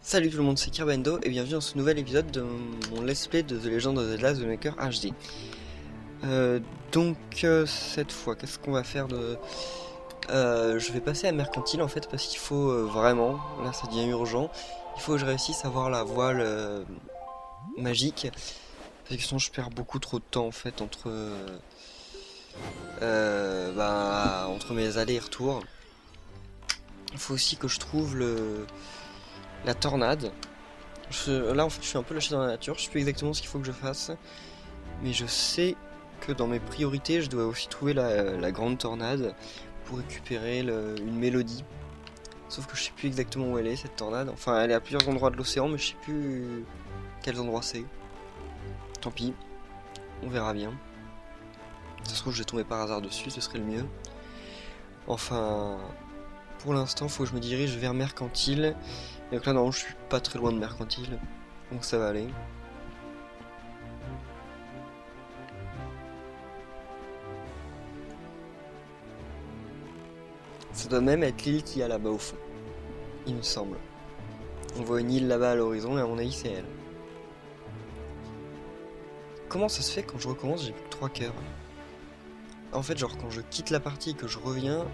Salut tout le monde, c'est Kirbendo et bienvenue dans ce nouvel épisode de mon let's play de The Legend of Zelda The Maker HD. Cette fois, qu'est-ce qu'on va faire de... je vais passer à Mercantile en fait parce qu'il faut vraiment, là ça devient urgent, il faut que je réussisse à avoir la voile magique parce que sinon je perds beaucoup trop de temps en fait entre mes allers et retours. Il faut aussi que je trouve la tornade. Là en fait je suis un peu lâché dans la nature, je sais plus exactement ce qu'il faut que je fasse, mais je sais que dans mes priorités je dois aussi trouver la grande tornade pour récupérer une mélodie. Sauf que je sais plus exactement où elle est cette tornade, enfin elle est à plusieurs endroits de l'océan mais je sais plus quels endroits c'est. Tant pis, on verra bien. Ça se trouve je vais tomber par hasard dessus, ce serait le mieux. Enfin, pour l'instant faut que je me dirige vers Mercantile. Et donc là non, je suis pas très loin de Mercantile, donc ça va aller. Ça doit même être l'île qu'il y a là-bas au fond, il me semble. On voit une île là-bas à l'horizon et à mon avis c'est elle. Comment ça se fait quand je recommence j'ai plus que 3 cœurs? En fait genre quand je quitte la partie et que je reviens,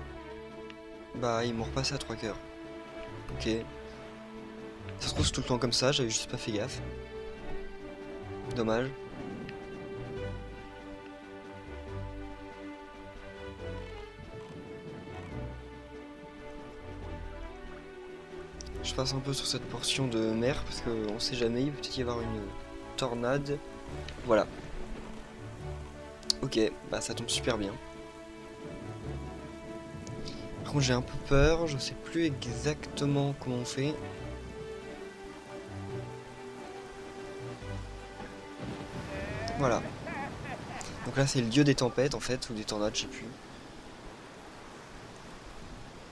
bah ils m'ont repassé à 3 cœurs. Ok. Ça se trouve c'est tout le temps comme ça, j'avais juste pas fait gaffe. Dommage. Je passe un peu sur cette portion de mer parce qu'on sait jamais, il peut peut-être y avoir une tornade. Voilà. Ok, bah ça tombe super bien. Par contre j'ai un peu peur, je sais plus exactement comment on fait. Voilà. Donc là c'est le dieu des tempêtes en fait, ou des tornades, je sais plus.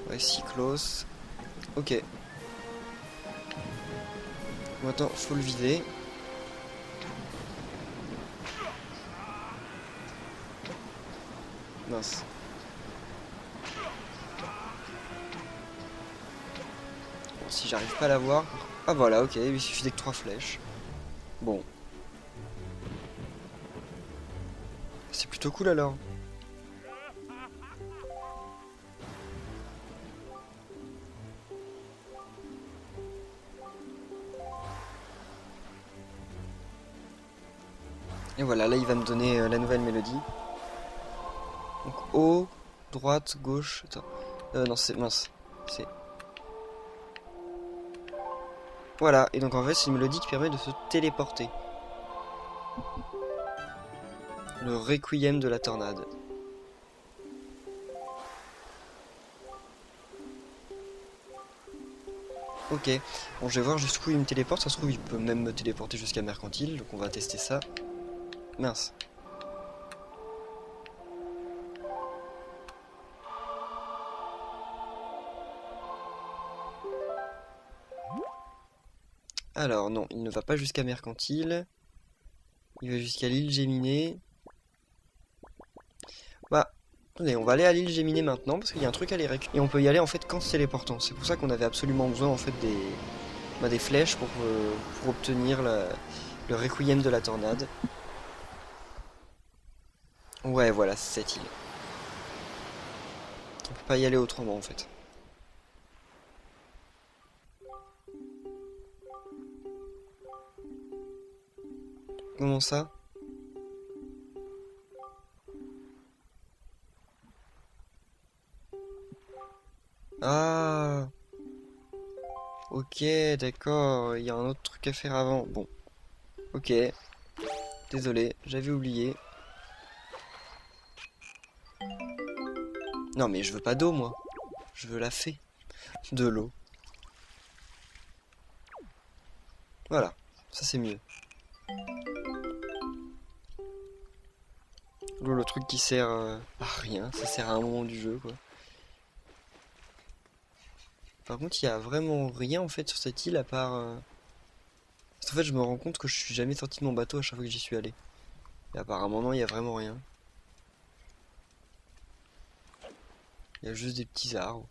Ouais, Cyclos. Ok. Bon, attends, faut le vider. Mince. Bon, si j'arrive pas à l'avoir... Ah voilà, ok, il suffisait que 3 flèches. Bon. C'est plutôt cool alors. Et voilà, là il va me donner la nouvelle mélodie. Donc haut, droite, gauche... Attends. Non, c'est... Mince. C'est... Voilà, et donc en fait c'est une mélodie qui permet de se téléporter. Le requiem de la tornade. Ok, bon je vais voir jusqu'où il me téléporte, ça se trouve il peut même me téléporter jusqu'à Mercantile, donc on va tester ça. Mince. Alors non, il ne va pas jusqu'à Mercantile, il va jusqu'à l'île Géminée. Bah, attendez, on va aller à l'île Géminée maintenant, parce qu'il y a un truc à aller récupérer. Et on peut y aller en fait qu'en se téléportant, c'est pour ça qu'on avait absolument besoin en fait des flèches pour obtenir le requiem de la tornade. Ouais, voilà, c'est cette île. On peut pas y aller autrement en fait. Comment ça? Ah, ok, d'accord, il y a un autre truc à faire avant. Bon, ok, désolé, j'avais oublié. Non mais je veux pas d'eau moi, je veux la fée de l'eau. Voilà, ça c'est mieux. L'eau, le truc qui sert à rien, ça sert à un moment du jeu quoi. Par contre, il y a vraiment rien en fait sur cette île à part... Parce qu'en fait, je me rends compte que je suis jamais sorti de mon bateau à chaque fois que j'y suis allé. Et apparemment, non, il y a vraiment rien. Il y a juste des petits arbres.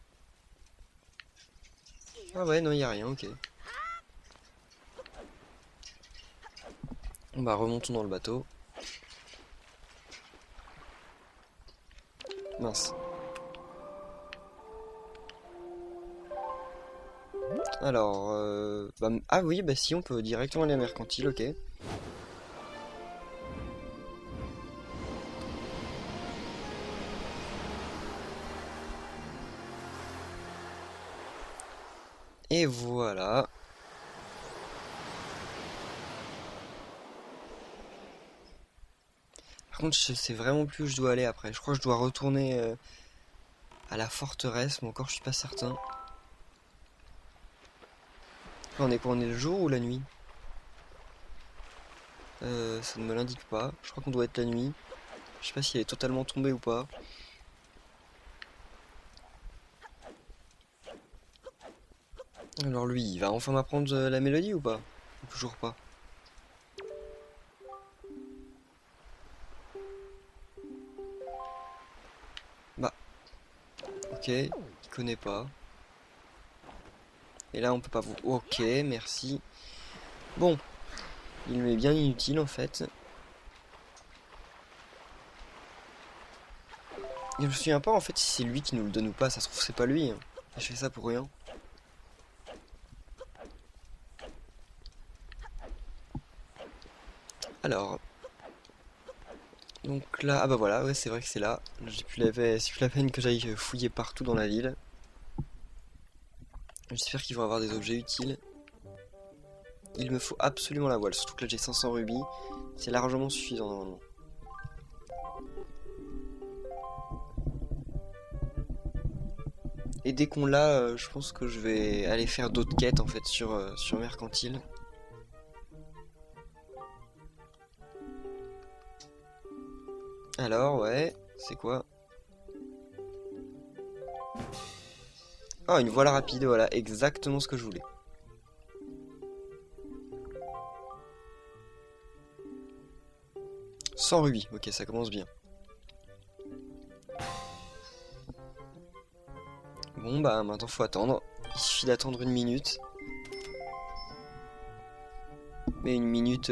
Ah ouais, non, il y a rien, ok. Bah remontons dans le bateau. Mince. Alors, ah oui, bah si, on peut directement aller à Mercantile, ok. Et voilà. Par contre, je sais vraiment plus où je dois aller après. Je crois que je dois retourner à la forteresse, mais encore je suis pas certain. Là, on est quoi? On est le jour ou la nuit? Ça ne me l'indique pas. Je crois qu'on doit être la nuit. Je sais pas si elle est totalement tombée ou pas. Alors lui, il va enfin m'apprendre la mélodie ou pas? Ou toujours pas. Bah, ok, il connaît pas. Et là, on peut pas vous... Ok, merci. Bon, il m'est bien inutile en fait. Et je me souviens pas en fait si c'est lui qui nous le donne ou pas. Ça se trouve, c'est pas lui, hein. Je fais ça pour rien. Alors, donc là, ah bah voilà, ouais, c'est vrai que c'est là. C'est plus la peine que j'aille fouiller partout dans la ville. J'espère qu'ils vont avoir des objets utiles. Il me faut absolument la voile, surtout que là j'ai 500 rubis. C'est largement suffisant normalement. Et dès qu'on l'a, je pense que je vais aller faire d'autres quêtes en fait sur Mercantile. Alors, ouais, c'est quoi? Oh, une voile rapide, voilà, exactement ce que je voulais. Sans rubis, ok, ça commence bien. Bon, bah maintenant faut attendre. Il suffit d'attendre une minute. Mais une minute,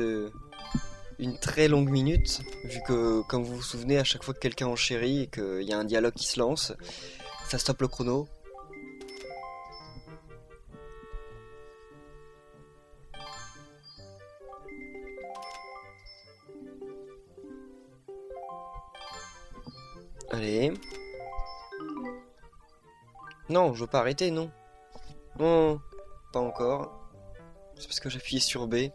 une très longue minute, vu que, comme vous vous souvenez, à chaque fois que quelqu'un enchérit et qu'il y a un dialogue qui se lance, ça stoppe le chrono. Allez. Non, je veux pas arrêter, non. Non, pas encore. C'est parce que j'appuyais sur B.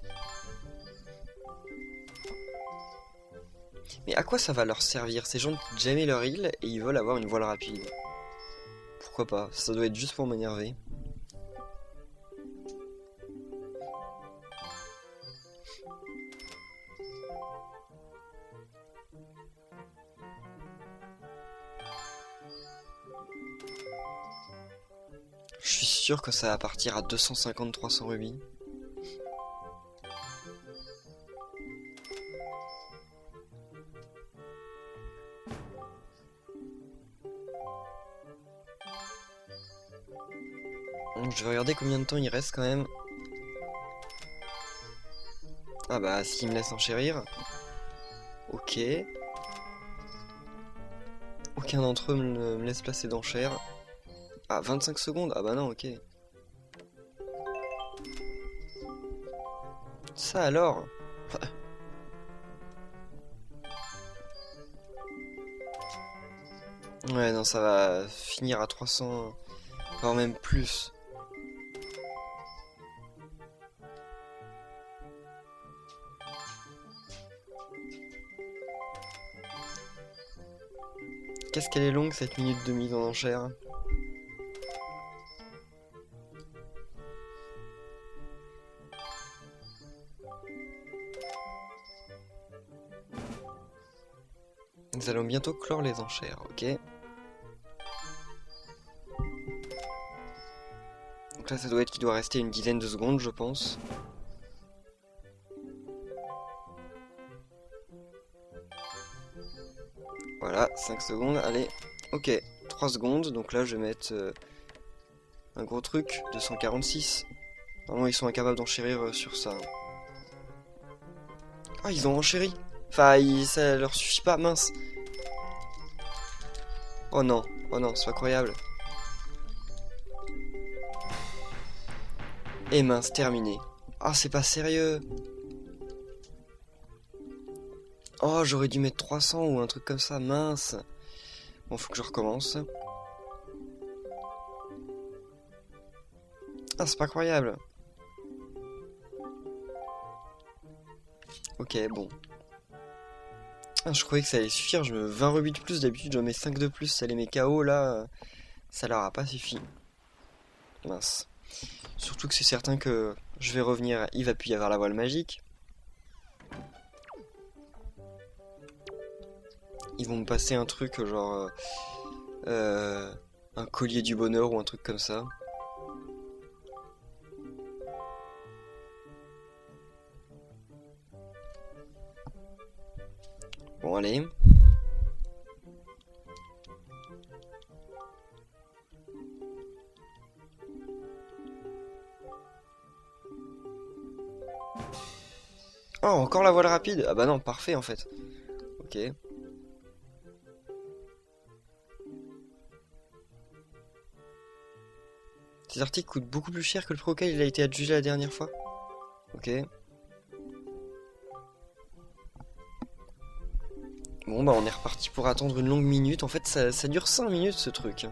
Mais à quoi ça va leur servir? Ces gens quittent jamais leur île et ils veulent avoir une voile rapide. Pourquoi pas? Ça doit être juste pour m'énerver. Je suis sûr que ça va partir à 250-300 rubis. Donc, je vais regarder combien de temps il reste quand même. Ah bah s'il me laisse enchérir. Ok. Aucun d'entre eux me laisse placer d'enchères. Ah 25 secondes. Ah bah non, ok. Ça alors. Ouais non, ça va finir à 300, voire même plus. Qu'est-ce qu'elle est longue cette minute de mise en enchère. Nous allons bientôt clore les enchères, ok. Donc là ça doit être qu'il doit rester une dizaine de secondes je pense. Voilà, 5 secondes, allez. Ok, 3 secondes, donc là je vais mettre un gros truc, 246. Normalement ils sont incapables d'enchérir sur ça. Ah, ils ont renchéri. Enfin, ça leur suffit pas, mince. Oh non, c'est incroyable. Et mince, terminé. Ah, c'est pas sérieux. Oh, j'aurais dû mettre 300 ou un truc comme ça, mince. Bon, faut que je recommence. Ah, c'est pas croyable. Ok, bon. Ah, je croyais que ça allait suffire, je me 20 rubis de plus, d'habitude j'en mets 5 de plus, ça les met KO, là, ça leur a pas suffi. Mince. Surtout que c'est certain que je vais revenir, il va plus y avoir la voile magique. Ils vont me passer un truc genre... un collier du bonheur ou un truc comme ça. Bon, allez. Oh, encore la voile rapide. Ah bah non, parfait en fait. Ok. Ces articles coûtent beaucoup plus cher que le prix auquel il a été adjugé la dernière fois. Ok. Bon bah on est reparti pour attendre une longue minute. En fait ça dure 5 minutes ce truc.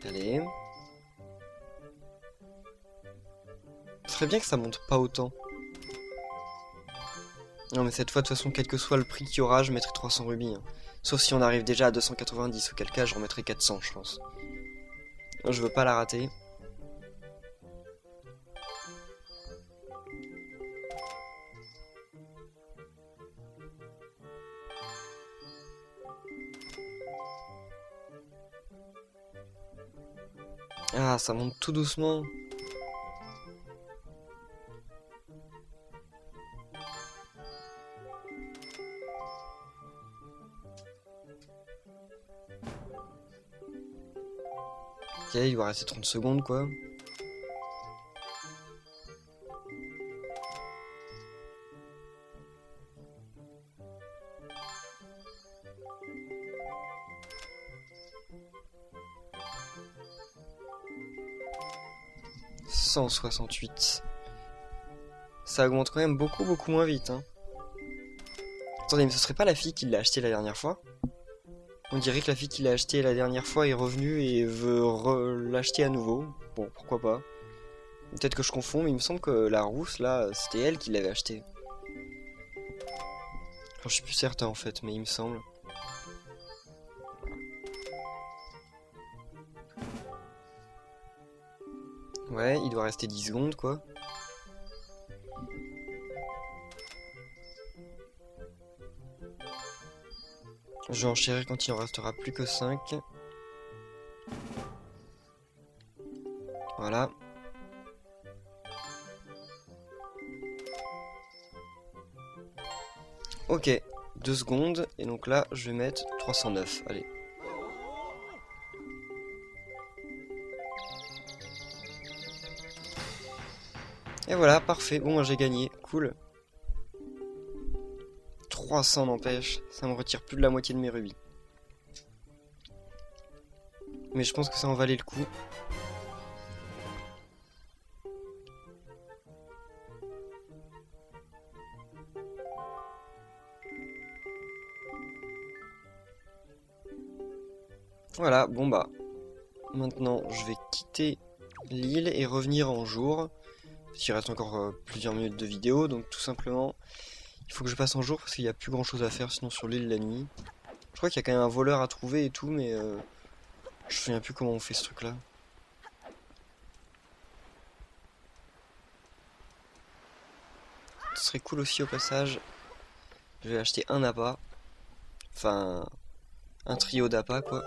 Allez. Ce serait bien que ça monte pas autant. Non mais cette fois de toute façon quel que soit le prix qu'il y aura je mettrai 300 rubis. Hein. Sauf si on arrive déjà à 290, auquel cas je remettrai 400 je pense. Je veux pas la rater. Ah ça monte tout doucement. Ok, il va rester 30 secondes quoi. « 168. Ça augmente quand même beaucoup moins vite. Hein. Attendez, mais ce serait pas la fille qui l'a acheté la dernière fois? On dirait que la fille qui l'a acheté la dernière fois est revenue et veut l'acheter à nouveau. Bon, pourquoi pas. Peut-être que je confonds, mais il me semble que la rousse, là, c'était elle qui l'avait acheté. Enfin, je suis plus certain en fait, mais il me semble. Ouais, il doit rester 10 secondes, quoi. Je vais enchérir quand il en restera plus que 5. Voilà. Ok, 2 secondes, et donc là, je vais mettre 309, allez. Et voilà, parfait, bon, j'ai gagné, cool. 300 n'empêche, ça me retire plus de la moitié de mes rubis. Mais je pense que ça en valait le coup. Voilà, bon bah, maintenant je vais quitter l'île et revenir en jour. Il reste encore plusieurs minutes de vidéo, donc tout simplement, il faut que je passe en jour parce qu'il n'y a plus grand chose à faire sinon sur l'île la nuit. Je crois qu'il y a quand même un voleur à trouver et tout, mais je me souviens plus comment on fait ce truc là. Ce serait cool aussi au passage, je vais acheter un appât, enfin un trio d'appâts quoi.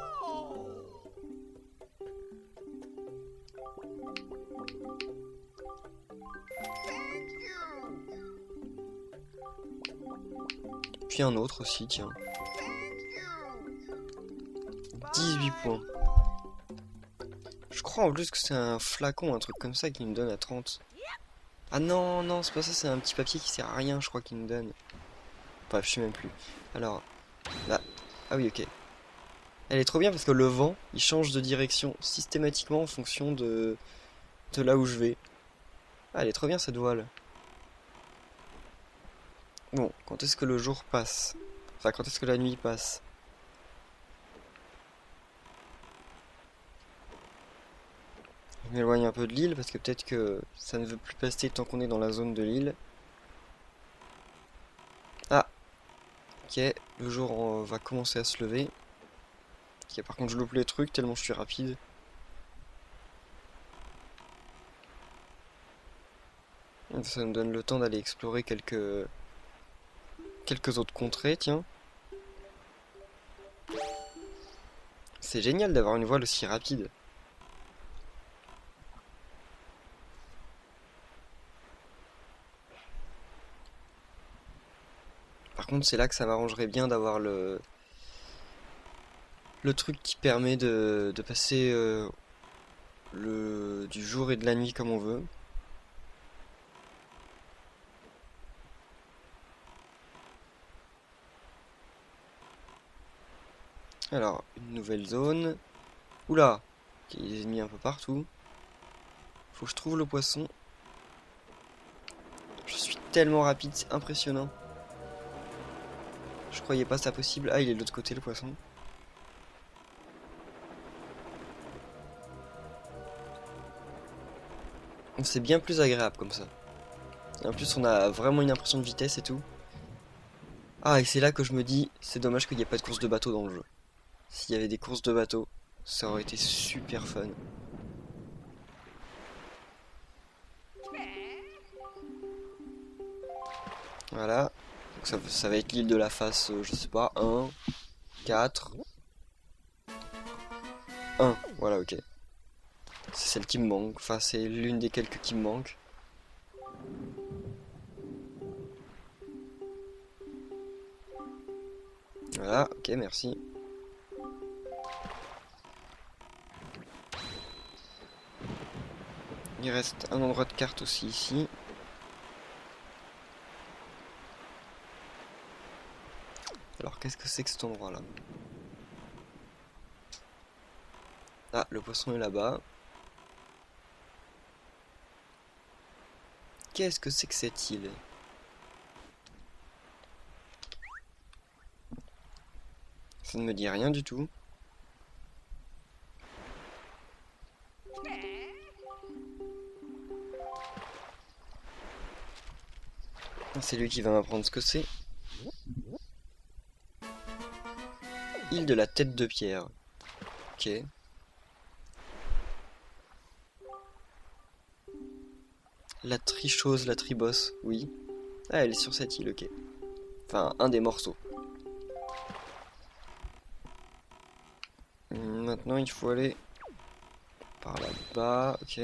Puis un autre aussi, tiens. 18 points. Je crois en plus que c'est un flacon, un truc comme ça qui me donne à 30. Ah non, non, c'est pas ça, c'est un petit papier qui sert à rien, je crois qu'il me donne. Bref, je sais même plus. Alors, là. Ah oui, ok. Elle est trop bien parce que le vent, il change de direction systématiquement en fonction de là où je vais. Ah, elle est trop bien cette voile. Bon, quand est-ce que le jour passe? Enfin, quand est-ce que la nuit passe? Je m'éloigne un peu de l'île parce que peut-être que ça ne veut plus passer tant qu'on est dans la zone de l'île. Ah, ok, le jour va commencer à se lever. Ok, par contre je loupe les trucs tellement je suis rapide. Ça me donne le temps d'aller explorer quelques autres contrées, tiens. C'est génial d'avoir une voile aussi rapide. Par contre, c'est là que ça m'arrangerait bien d'avoir le truc qui permet de passer du jour et de la nuit comme on veut. Alors, une nouvelle zone. Oula! Il y a des ennemis un peu partout. Faut que je trouve le poisson. Je suis tellement rapide, c'est impressionnant. Je croyais pas ça possible. Ah, il est de l'autre côté le poisson. C'est bien plus agréable comme ça. Et en plus, on a vraiment une impression de vitesse et tout. Ah, et c'est là que je me dis, c'est dommage qu'il n'y ait pas de course de bateau dans le jeu. S'il y avait des courses de bateau, ça aurait été super fun. Voilà. Donc ça va être l'île de la face, je sais pas, 1, 4, 1. Voilà, ok. C'est celle qui me manque. Enfin, c'est l'une des quelques qui me manquent. Voilà, ok, merci. Il reste un endroit de carte aussi ici. Alors, qu'est-ce que c'est que cet endroit-là? Ah, le poisson est là-bas. Qu'est-ce que c'est que cette île? Ça ne me dit rien du tout. C'est lui qui va m'apprendre ce que c'est. Île de la tête de pierre. Ok. La trichose, la tribosse, oui. Ah, elle est sur cette île, ok. Enfin, un des morceaux. Maintenant, il faut aller par là-bas, ok.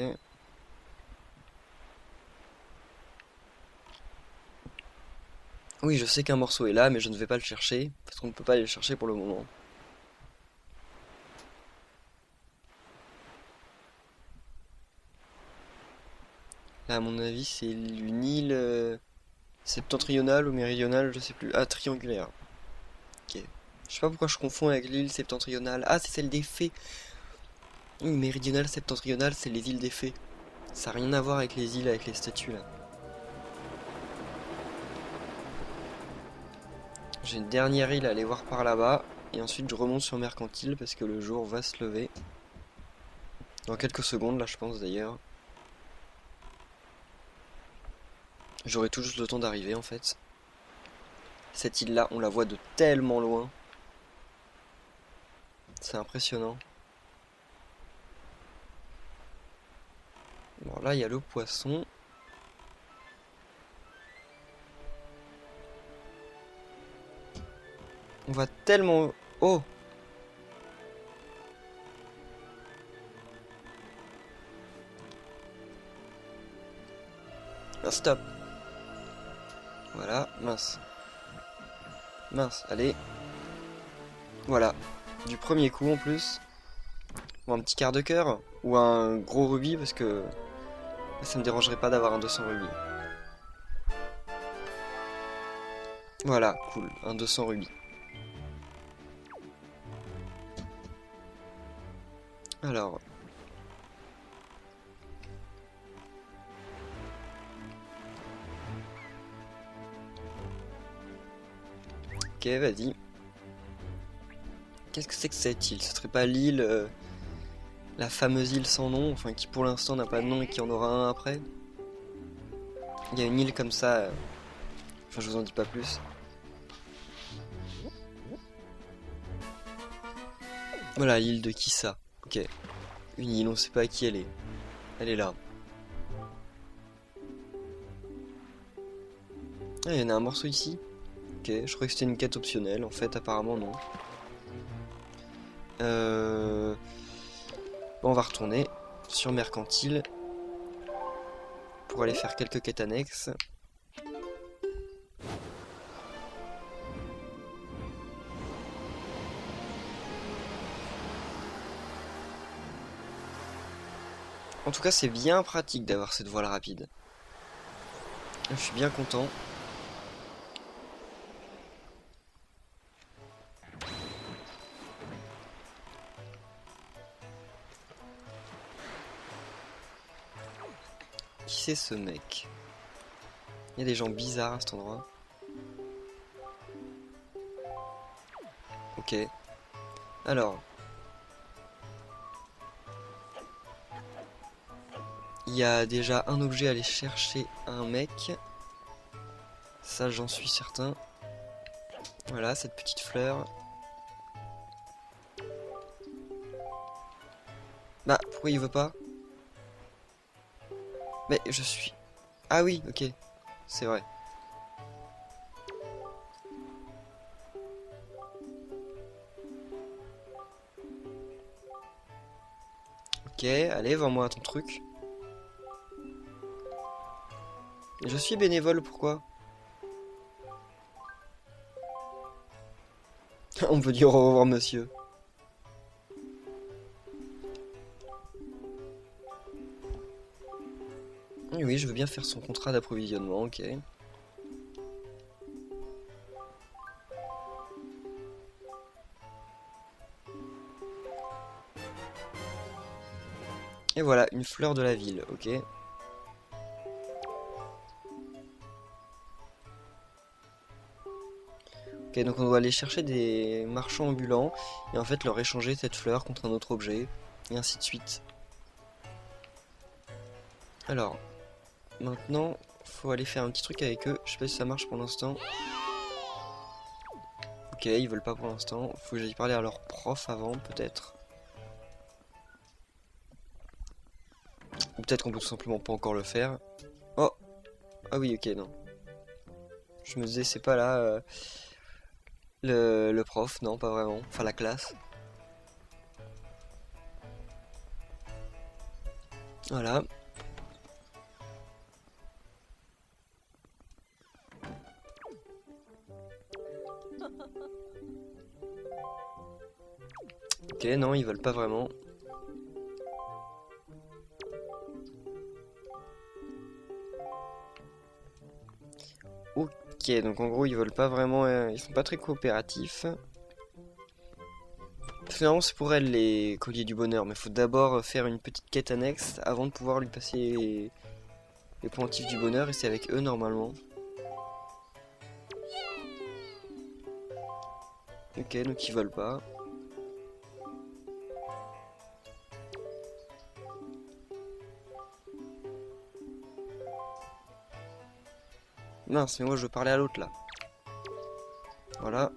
Oui, je sais qu'un morceau est là, mais je ne vais pas le chercher, parce qu'on ne peut pas aller le chercher pour le moment. Là, à mon avis, c'est une île septentrionale ou méridionale, je sais plus. Ah, triangulaire. Ok. Je sais pas pourquoi je confonds avec l'île septentrionale. Ah, c'est celle des fées. Oui, méridionale, septentrionale, c'est les îles des fées. Ça n'a rien à voir avec les îles, avec les statues, là. J'ai une dernière île à aller voir par là-bas. Et ensuite, je remonte sur Mercantile, parce que le jour va se lever. Dans quelques secondes, là, je pense, d'ailleurs. J'aurai tout juste le temps d'arriver, en fait. Cette île-là, on la voit de tellement loin. C'est impressionnant. Bon, là, il y a le poisson. On va tellement... Oh! Ah, stop. Voilà, mince. Mince, allez. Voilà. Du premier coup en plus. Ou un petit quart de cœur. Ou un gros rubis parce que ça me dérangerait pas d'avoir un 200 rubis. Voilà, cool. Un 200 rubis. Alors. Ok, vas-y. Qu'est-ce que c'est que cette île? Ce serait pas l'île, la fameuse île sans nom, enfin qui pour l'instant n'a pas de nom et qui en aura un après? Il y a une île comme ça, enfin je vous en dis pas plus. Voilà, l'île de Kissa. Ok. Une île, on sait pas à qui elle est. Elle est là. Ah, il y en a un morceau ici. Ok, je croyais que c'était une quête optionnelle, en fait apparemment non. Bon, on va retourner sur Mercantile pour aller faire quelques quêtes annexes. En tout cas, c'est bien pratique d'avoir cette voile rapide. Je suis bien content. Qui c'est ce mec? Il y a des gens bizarres à cet endroit. Ok. Alors. Il y a déjà un objet à aller chercher un mec. Ça, j'en suis certain. Voilà, cette petite fleur. Bah, pourquoi il veut pas? Mais je suis... Ah oui, ok. C'est vrai. Ok, allez, vends-moi ton truc. Je suis bénévole, pourquoi? On peut dire au revoir, monsieur. Oui, je veux bien faire son contrat d'approvisionnement, ok. Et voilà, une fleur de la ville, ok. Ok, donc on doit aller chercher des marchands ambulants et en fait leur échanger cette fleur contre un autre objet, et ainsi de suite. Alors, maintenant, faut aller faire un petit truc avec eux. Je sais pas si ça marche pour l'instant. Ok, ils veulent pas pour l'instant. Faut que j'aille parler à leur prof avant, peut-être. Ou peut-être qu'on peut tout simplement pas encore le faire. Oh! Ah oui, ok, non. Je me disais, c'est pas là le prof, non, pas vraiment. Enfin, la classe. Voilà. Ok, non, ils veulent pas vraiment. Ok, donc en gros, ils veulent pas vraiment. Ils sont pas très coopératifs. Finalement, c'est pour elle les colliers du bonheur, mais faut d'abord faire une petite quête annexe avant de pouvoir lui passer les pendentifs du bonheur, et c'est avec eux normalement. Ok, donc ils veulent pas. Mince, mais moi je veux parler à l'autre là. Voilà.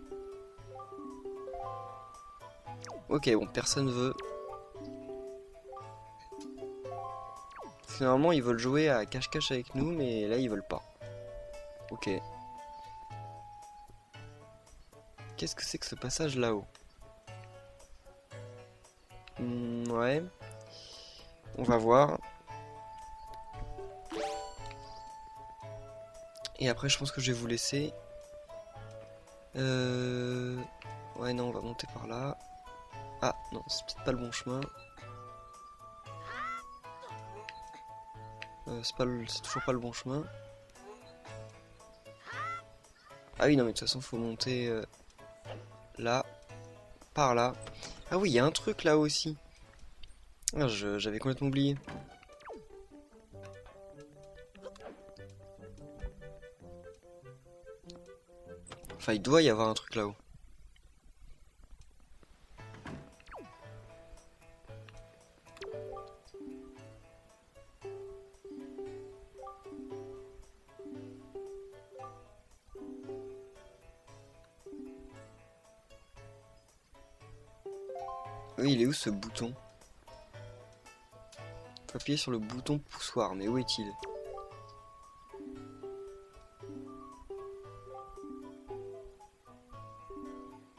Ok, bon, personne veut. Finalement, ils veulent jouer à cache-cache avec nous, mais là, ils veulent pas. Ok. Qu'est-ce que c'est que ce passage là-haut? Ouais. On va voir. Et après, je pense que je vais vous laisser. Ouais, non, on va monter par là. Ah, non, c'est peut-être pas le bon chemin. C'est toujours pas le bon chemin. Ah oui, non, mais de toute façon, faut monter là, par là. Ah oui, il y a un truc là aussi. Ah, j'avais complètement oublié. Enfin, il doit y avoir un truc là-haut. Oui, il est où ce bouton? Faut appuyer sur le bouton poussoir, mais où est-il?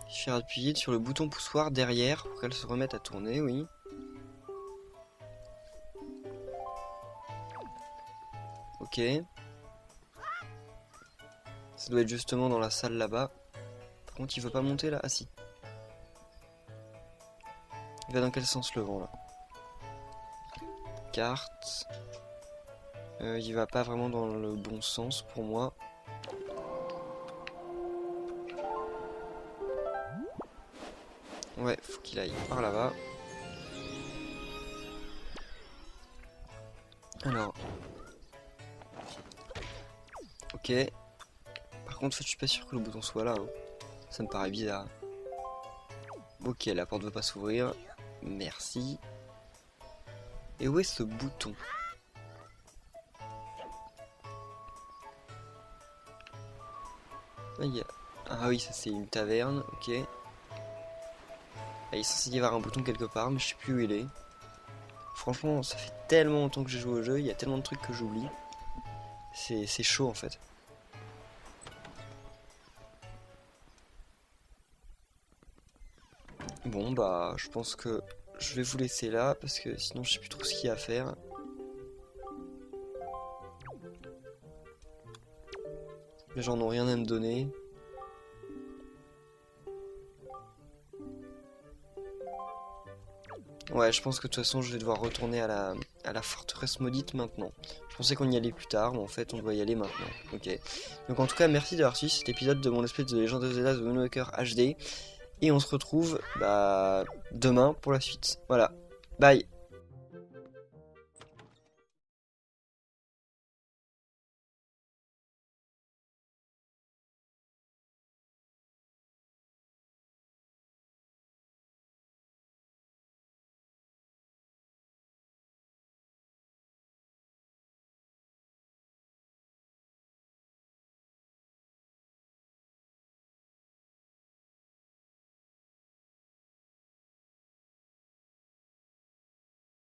Il suffit d'appuyer sur le bouton poussoir derrière pour qu'elle se remette à tourner, oui. Ok. Ça doit être justement dans la salle là-bas. Par contre, il veut pas monter là? Ah si. Il va dans quel sens le vent là? Carte. Il va pas vraiment dans le bon sens pour moi. Ouais, faut qu'il aille par là-bas. Alors. Ok. Par contre, je suis pas sûr que le bouton soit là. Hein. Ça me paraît bizarre. Ok, la porte veut pas s'ouvrir. Merci. Et où est ce bouton? Ah oui, ça c'est une taverne, ok. Ah, il est censé y avoir un bouton quelque part, mais je sais plus où il est. Franchement, ça fait tellement longtemps que j'ai joué au jeu, il y a tellement de trucs que j'oublie. C'est chaud en fait. Bon bah, je pense que je vais vous laisser là, parce que sinon je sais plus trop ce qu'il y a à faire. Les gens n'ont rien à me donner. Ouais, je pense que de toute façon, je vais devoir retourner à la forteresse maudite maintenant. Je pensais qu'on y allait plus tard, mais en fait, on doit y aller maintenant. Ok. Donc, en tout cas, merci d'avoir suivi cet épisode de mon espèce de Legend of Zelda The Wind Waker HD. Et on se retrouve demain pour la suite. Voilà. Bye!